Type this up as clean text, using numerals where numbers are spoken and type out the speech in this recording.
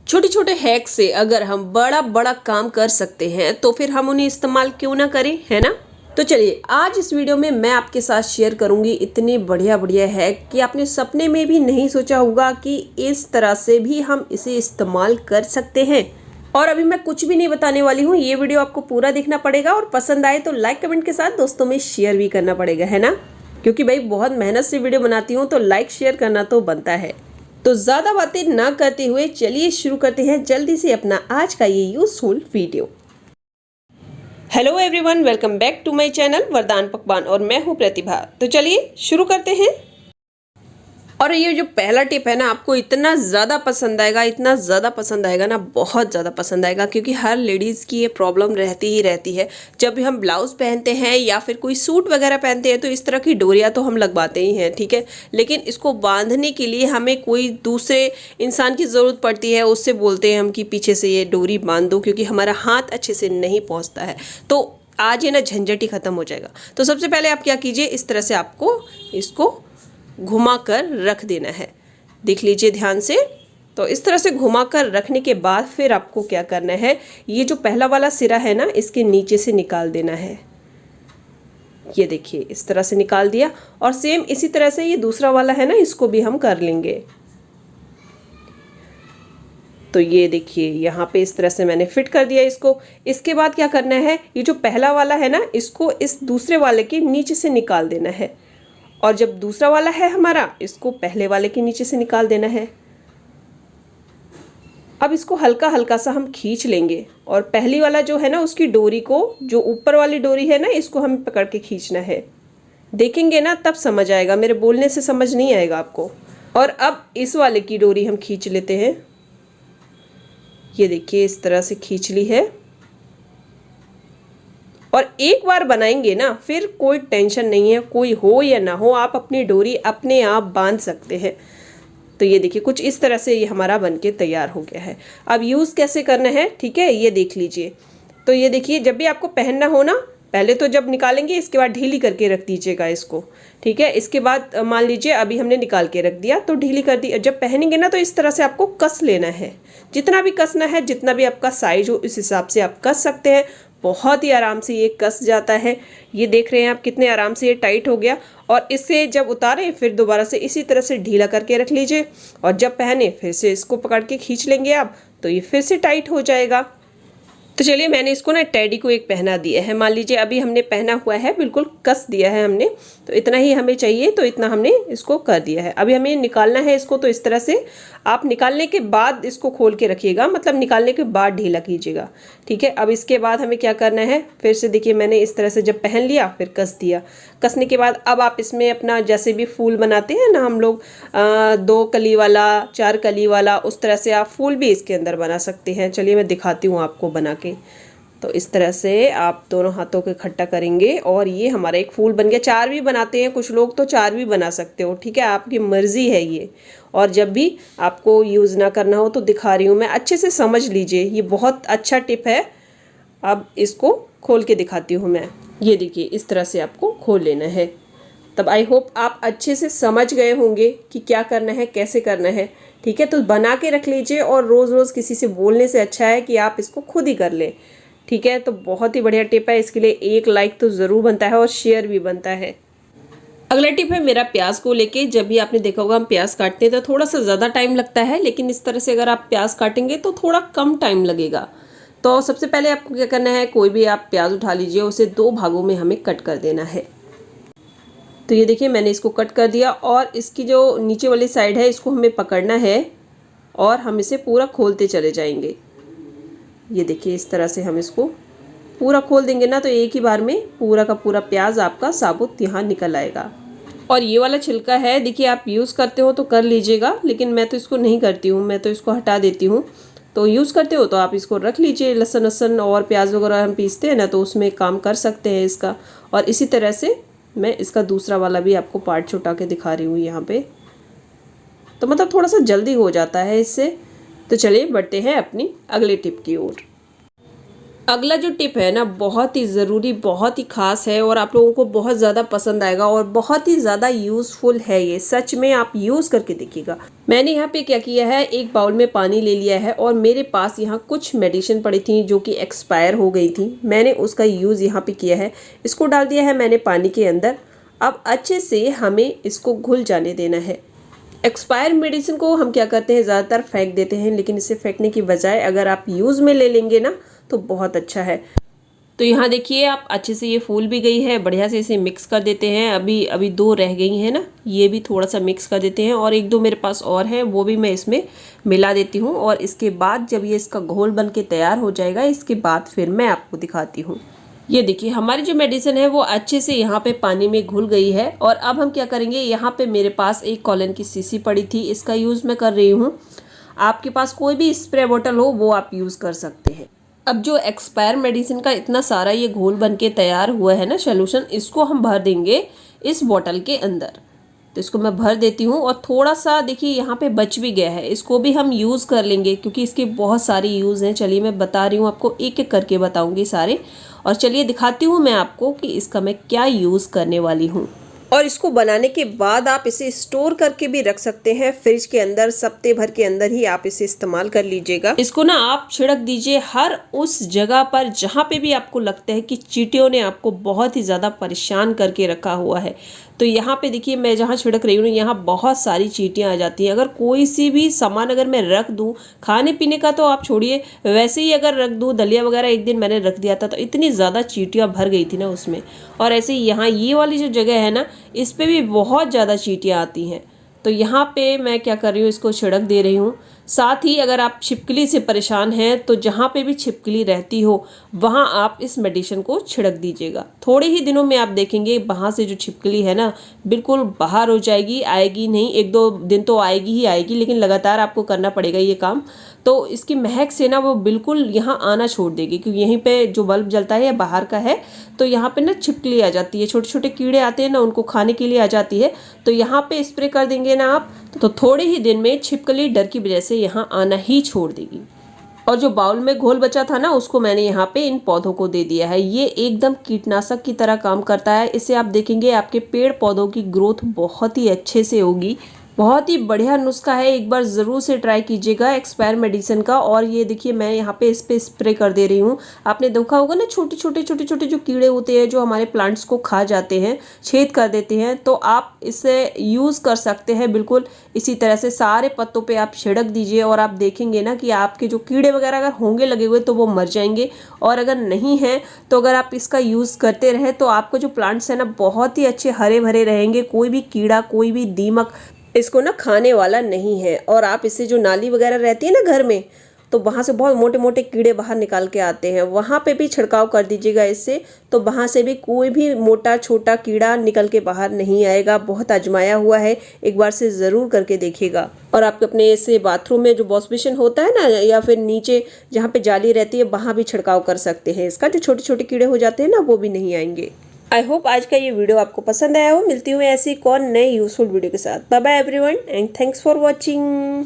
छोटे छोटे हैक से अगर हम बड़ा बड़ा काम कर सकते हैं तो फिर हम उन्हें इस्तेमाल क्यों ना करें, है ना। तो चलिए आज इस वीडियो में मैं आपके साथ शेयर करूंगी इतने बढ़िया बढ़िया हैक कि आपने सपने में भी नहीं सोचा होगा कि इस तरह से भी हम इसे इस्तेमाल कर सकते हैं। और अभी मैं कुछ भी नहीं बताने वाली हूँ, ये वीडियो आपको पूरा देखना पड़ेगा और पसंद आए तो लाइक कमेंट के साथ दोस्तों में शेयर भी करना पड़ेगा, है ना। क्योंकि भाई बहुत मेहनत से वीडियो बनाती हूँ तो लाइक शेयर करना तो बनता है। तो ज़्यादा बातें ना करते हुए चलिए शुरू करते हैं जल्दी से अपना आज का ये useful video. Hello everyone, welcome back to my channel Vardaan Pakwan और मैं हूँ प्रतिभा। तो चलिए शुरू करते हैं। और ये जो पहला टिप है ना, आपको इतना ज़्यादा पसंद आएगा, इतना ज़्यादा पसंद आएगा ना, बहुत ज़्यादा पसंद आएगा। क्योंकि हर लेडीज़ की ये प्रॉब्लम रहती ही रहती है। जब भी हम ब्लाउज़ पहनते हैं या फिर कोई सूट वगैरह पहनते हैं तो इस तरह की डोरियाँ तो हम लगवाते ही हैं, ठीक है। लेकिन इसको बांधने के लिए हमें कोई दूसरे इंसान की ज़रूरत पड़ती है। उससे बोलते हैं हम कि पीछे से ये डोरी बांध दो, क्योंकि हमारा हाथ अच्छे से नहीं पहुँचता है। तो आज ये ना झंझट ही ख़त्म हो जाएगा। तो सबसे पहले आप क्या कीजिए, इस तरह से आपको इसको घुमा कर रख देना है। देख लीजिए ध्यान से। तो इस तरह से घुमा कर रखने के बाद फिर आपको क्या करना है, ये जो पहला वाला सिरा है ना, इसके नीचे से निकाल देना है। ये देखिए इस तरह से निकाल दिया। और सेम इसी तरह से ये दूसरा वाला है ना, इसको भी हम कर लेंगे। तो ये देखिए यहाँ पे इस तरह से मैंने फिट कर दिया इसको। इसके बाद क्या करना है, ये जो पहला वाला है ना, इसको इस दूसरे वाले के नीचे से निकाल देना है। और जब दूसरा वाला है हमारा, इसको पहले वाले के नीचे से निकाल देना है। अब इसको हल्का हल्का सा हम खींच लेंगे और पहली वाला जो है ना, उसकी डोरी को, जो ऊपर वाली डोरी है ना, इसको हमें पकड़ के खींचना है। देखेंगे ना तब समझ आएगा, मेरे बोलने से समझ नहीं आएगा आपको। और अब इस वाले की डोरी हम खींच लेते हैं। ये देखिए इस तरह से खींच ली है। और एक बार बनाएंगे ना, फिर कोई टेंशन नहीं है, कोई हो या ना हो, आप अपनी डोरी अपने आप बांध सकते हैं। तो ये देखिए कुछ इस तरह से ये हमारा बनके तैयार हो गया है। अब यूज़ कैसे करना है, ठीक है, ये देख लीजिए। तो ये देखिए जब भी आपको पहनना हो ना, पहले तो जब निकालेंगे इसके बाद ढीली करके रख दीजिएगा इसको, ठीक है। इसके बाद मान लीजिए अभी हमने निकाल के रख दिया तो ढीली कर दी। जब पहनेंगे ना तो इस तरह से आपको कस लेना है। जितना भी कसना है, जितना भी आपका साइज हो इस हिसाब से आप कस सकते हैं। बहुत ही आराम से ये कस जाता है। ये देख रहे हैं आप कितने आराम से ये टाइट हो गया। और इससे जब उतारें फिर दोबारा से इसी तरह से ढीला करके रख लीजिए। और जब पहने फिर से इसको पकड़ के खींच लेंगे आप, तो ये फिर से टाइट हो जाएगा। तो चलिए मैंने इसको ना टेडी को एक पहना दिया है। मान लीजिए अभी हमने पहना हुआ है, बिल्कुल कस दिया है हमने। तो इतना ही हमें चाहिए, तो इतना हमने इसको कर दिया है। अभी हमें निकालना है इसको। तो इस तरह से आप निकालने के बाद इसको खोल के रखिएगा, मतलब निकालने के बाद ढीला कीजिएगा, ठीक है। अब इसके बाद हमें क्या करना है, फिर से देखिए मैंने इस तरह से जब पहन लिया फिर कस दिया। कसने के बाद अब आप इसमें अपना जैसे भी फूल बनाते हैं ना हम लोग, 2 कली वाला, 4 कली वाला, उस तरह से आप फूल भी इसके अंदर बना सकते हैं। चलिए मैं दिखाती हूँ आपको बना के। तो इस तरह से आप दोनों हाथों को इकट्ठा करेंगे और ये हमारा एक फूल बन गया। 4 भी बनाते हैं कुछ लोग, तो 4 भी बना सकते हो, ठीक है, आपकी मर्जी है ये। और जब भी आपको यूज़ ना करना हो तो दिखा रही हूँ मैं, अच्छे से समझ लीजिए, ये बहुत अच्छा टिप है। अब इसको खोल के दिखाती हूँ मैं। ये देखिए इस तरह से आपको खोल लेना है। तब आई होप आप अच्छे से समझ गए होंगे कि क्या करना है, कैसे करना है, ठीक है। तो बना के रख लीजिए और रोज़ रोज़ किसी से बोलने से अच्छा है कि आप इसको खुद ही कर लें, ठीक है। तो बहुत ही बढ़िया टिप है, इसके लिए एक लाइक तो ज़रूर बनता है और शेयर भी बनता है। अगला टिप है मेरा प्याज को लेके। जब भी आपने देखा होगा हम प्याज काटते हैं तो थोड़ा सा ज़्यादा टाइम लगता है, लेकिन इस तरह से अगर आप प्याज काटेंगे तो थोड़ा कम टाइम लगेगा। तो सबसे पहले आपको क्या करना है, कोई भी आप प्याज उठा लीजिए, उसे 2 भागों में हमें कट कर देना है। तो ये देखिए मैंने इसको कट कर दिया और इसकी जो नीचे वाली साइड है इसको हमें पकड़ना है और हम इसे पूरा खोलते चले जाएंगे। ये देखिए इस तरह से हम इसको पूरा खोल देंगे ना, तो एक ही बार में पूरा का पूरा प्याज आपका साबुत यहाँ निकल आएगा। और ये वाला छिलका है, देखिए आप यूज़ करते हो तो कर लीजिएगा, लेकिन मैं तो इसको नहीं करती हूँ, मैं तो इसको हटा देती हूँ। तो यूज़ करते हो तो आप इसको रख लीजिए। लहसुन वसन और प्याज वगैरह हम पीसते हैं ना, तो उसमें काम कर सकते हैं इसका। और इसी तरह से मैं इसका दूसरा वाला भी आपको पार्ट छुटा के दिखा रही हूँ यहाँ पे। तो मतलब थोड़ा सा जल्दी हो जाता है इससे। तो चलिए बढ़ते हैं अपनी अगले टिप की ओर। अगला जो टिप है ना, बहुत ही ज़रूरी, बहुत ही ख़ास है और आप लोगों को बहुत ज़्यादा पसंद आएगा और बहुत ही ज़्यादा यूज़फुल है ये। सच में आप यूज़ करके देखिएगा। मैंने यहाँ पे क्या किया है, एक बाउल में पानी ले लिया है और मेरे पास यहाँ कुछ मेडिसिन पड़ी थी जो कि एक्सपायर हो गई थी। मैंने उसका यूज़ यहाँ पे किया है। इसको डाल दिया है मैंने पानी के अंदर। अब अच्छे से हमें इसको घुल जाने देना है। एक्सपायर मेडिसिन को हम क्या करते हैं, ज़्यादातर फेंक देते हैं, लेकिन इसे फेंकने की बजाय अगर आप यूज़ में ले लेंगे ना तो बहुत अच्छा है। तो यहाँ देखिए आप अच्छे से ये फूल भी गई है। बढ़िया से इसे मिक्स कर देते हैं। अभी 2 रह गई हैं ना, ये भी थोड़ा सा मिक्स कर देते हैं और 1-2 मेरे पास और हैं, वो भी मैं इसमें मिला देती हूँ। और इसके बाद जब ये इसका घोल बन के तैयार हो जाएगा, इसके बाद फिर मैं आपको दिखाती हूँ। ये देखिए हमारी जो मेडिसिन है वो अच्छे से यहाँ पे पानी में घुल गई है। और अब हम क्या करेंगे, यहाँ पे मेरे पास एक कॉलन की शीशी पड़ी थी, इसका यूज़ मैं कर रही हूँ। आपके पास कोई भी स्प्रे बोतल हो वो आप यूज़ कर सकते हैं। अब जो एक्सपायर मेडिसिन का इतना सारा ये घोल बन के तैयार हुआ है ना सॉल्यूशन, इसको हम भर देंगे इस बोतल के अंदर। तो इसको मैं भर देती हूँ और थोड़ा सा देखिए यहाँ पे बच भी गया है, इसको भी हम यूज़ कर लेंगे क्योंकि इसके बहुत सारे यूज़ हैं। चलिए मैं बता रही हूँ आपको, एक एक करके बताऊँगी सारे। और चलिए दिखाती हूँ मैं आपको कि इसका मैं क्या यूज़ करने वाली हूँ। और इसको बनाने के बाद आप इसे स्टोर करके भी रख सकते हैं फ्रिज के अंदर। हफ्ते भर के अंदर ही आप इसे इस्तेमाल कर लीजिएगा। इसको ना आप छिड़क दीजिए हर उस जगह पर जहाँ पे भी आपको लगता है कि चींटियों ने आपको बहुत ही ज़्यादा परेशान करके रखा हुआ है। तो यहाँ पे देखिए मैं जहाँ छिड़क रही हूँ यहाँ बहुत सारी चींटियाँ आ जाती हैं। अगर कोई सी भी सामान अगर मैं रख दूँ, खाने पीने का तो आप छोड़िए, वैसे ही अगर रख दूँ, दलिया वगैरह एक दिन मैंने रख दिया था तो इतनी ज़्यादा चींटियाँ भर गई थी ना उसमें। और ऐसे ही यहाँ ये वाली जो जगह है ना, इस पे भी बहुत ज़्यादा चींटियाँ आती हैं। तो यहाँ पे मैं क्या कर रही हूँ, इसको छिड़क दे रही हूँ। साथ ही अगर आप छिपकली से परेशान हैं तो जहाँ पे भी छिपकली रहती हो वहाँ आप इस मेडिसिन को छिड़क दीजिएगा। थोड़े ही दिनों में आप देखेंगे वहाँ से जो छिपकली है ना बिल्कुल बाहर हो जाएगी, आएगी नहीं। 1-2 दिन तो आएगी ही आएगी, लेकिन लगातार आपको करना पड़ेगा ये काम। तो इसकी महक से ना वो बिल्कुल यहाँ आना छोड़ देगी, क्योंकि यहीं पे जो बल्ब जलता है या बाहर का है तो यहाँ पे ना छिपकली आ जाती है, छोटे छोटे कीड़े आते हैं ना, उनको खाने के लिए आ जाती है। तो यहाँ पे स्प्रे कर देंगे ना आप तो थोड़े ही दिन में छिपकली डर की वजह से यहाँ आना ही छोड़ देगी। और जो बाउल में घोल बचा था ना उसको मैंने यहाँ पे इन पौधों को दे दिया है। ये एकदम कीटनाशक की तरह काम करता है। इससे आप देखेंगे आपके पेड़ पौधों की ग्रोथ बहुत ही अच्छे से होगी। बहुत ही बढ़िया नुस्खा है, एक बार ज़रूर से ट्राई कीजिएगा एक्सपायर मेडिसिन का। और ये देखिए मैं यहाँ पे इस पे स्प्रे कर दे रही हूँ। आपने देखा होगा ना छोटे छोटे जो कीड़े होते हैं जो हमारे प्लांट्स को खा जाते हैं, छेद कर देते हैं, तो आप इसे यूज़ कर सकते हैं। बिल्कुल इसी तरह से सारे पत्तों पे आप छिड़क दीजिए और आप देखेंगे ना कि आपके जो कीड़े वगैरह अगर होंगे लगे हुए तो वो मर जाएंगे। और अगर नहीं है तो अगर आप इसका यूज़ करते रहे तो आपको जो प्लांट्स है ना बहुत ही अच्छे हरे भरे रहेंगे। कोई भी कीड़ा, कोई भी दीमक इसको ना खाने वाला नहीं है। और आप इससे जो नाली वगैरह रहती है ना घर में, तो वहाँ से बहुत मोटे मोटे कीड़े बाहर निकाल के आते हैं, वहाँ पे भी छिड़काव कर दीजिएगा इससे। तो वहाँ से भी कोई भी मोटा छोटा कीड़ा निकल के बाहर नहीं आएगा। बहुत आजमाया हुआ है, एक बार से ज़रूर करके देखिएगा। और आपके अपने ऐसे बाथरूम में जो वॉश बेसिन होता है ना, या फिर नीचे जहाँ पे जाली रहती है वहाँ भी छिड़काव कर सकते हैं इसका। जो छोटे छोटे कीड़े हो जाते हैं ना वो भी नहीं आएंगे। आई होप आज का ये वीडियो आपको पसंद आया हो। मिलती हूँ ऐसी कौन नए यूजफुल वीडियो के साथ। Bye bye everyone and thanks for watching.